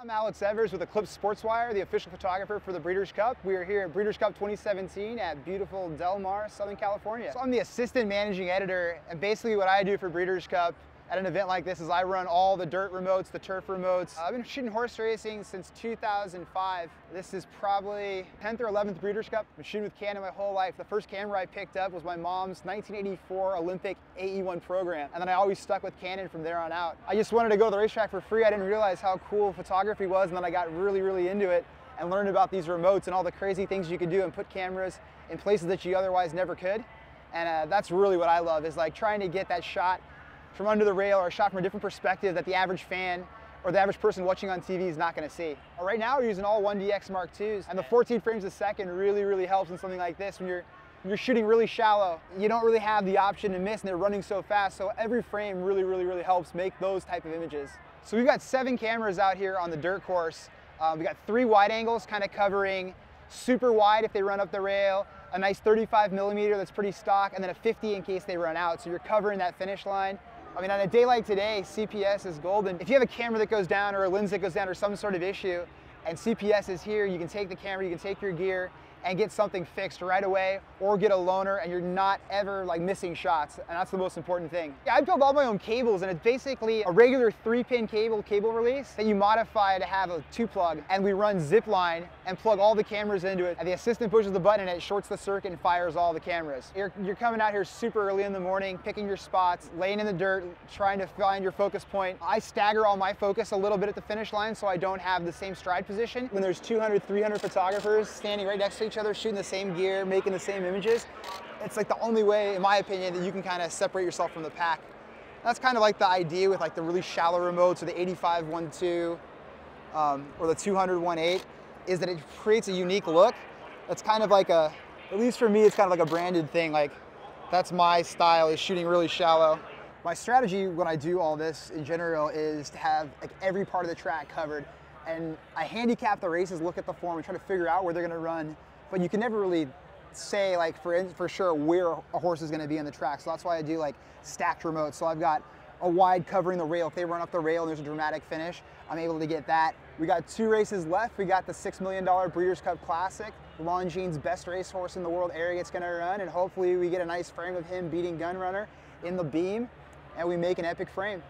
I'm Alex Evers with Eclipse Sportswire, the official photographer for the Breeders' Cup. We are here at Breeders' Cup 2017 at beautiful Del Mar, Southern California. So I'm the assistant managing editor, and basically what I do for Breeders' Cup at an event like this is I run all the dirt remotes, the turf remotes. I've been shooting horse racing since 2005. This is probably 10th or 11th Breeders' Cup. I've been shooting with Canon my whole life. The first camera I picked up was my mom's 1984 Olympic AE1 program, and then I always stuck with Canon from there on out. I just wanted to go to the racetrack for free. I didn't realize how cool photography was, and then I got really into it and learned about these remotes and all the crazy things you could do and put cameras in places that you otherwise never could. And that's really what I love, is like trying to get that shot from under the rail, or a shot from a different perspective that the average fan or the average person watching on TV is not going to see. Right now we're using all 1DX Mark IIs, and the 14 frames a second really helps in something like this. When you're shooting really shallow, you don't really have the option to miss, and they're running so fast, so every frame really helps make those type of images. So we've got 7 cameras out here on the dirt course. We got 3 wide angles kind of covering super wide if they run up the rail, a nice 35mm that's pretty stock, and then a 50 in case they run out, so you're covering that finish line. I mean, on a day like today, CPS is golden. If you have a camera that goes down or a lens that goes down or some sort of issue, and CPS is here, you can take the camera, you can take your gear and get something fixed right away, or get a loaner, and you're not ever like missing shots, and that's the most important thing. Yeah, I built all my own cables, and it's basically a regular 3-pin cable release that you modify to have a 2-plug, and we run zip line and plug all the cameras into it, and the assistant pushes the button and it shorts the circuit and fires all the cameras. You're coming out here super early in the morning, picking your spots, laying in the dirt, trying to find your focus point. I stagger all my focus a little bit at the finish line so I don't have the same stride position. When there's 200, 300 photographers standing right next to each other, shooting the same gear, making the same images, it's like the only way, in my opinion, that you can kind of separate yourself from the pack. That's kind of like the idea with like the really shallow remotes, or the 85 1.2 or the 200 1.8, is that it creates a unique look. That's kind of like at least for me, it's kind of like a branded thing. Like, that's my style, is shooting really shallow. My strategy when I do all this in general is to have like every part of the track covered, and I handicap the races, look at the form, and try to figure out where they're going to run. But you can never really say like for sure where a horse is going to be on the track. So that's why I do like stacked remotes. So I've got a wide covering the rail. If they run up the rail and there's a dramatic finish, I'm able to get that. We got 2 races left. We got the $6 million Breeders' Cup Classic. Longines' best racehorse in the world, Arrogate's going to run, and hopefully we get a nice frame of him beating Gunrunner in the beam, and we make an epic frame.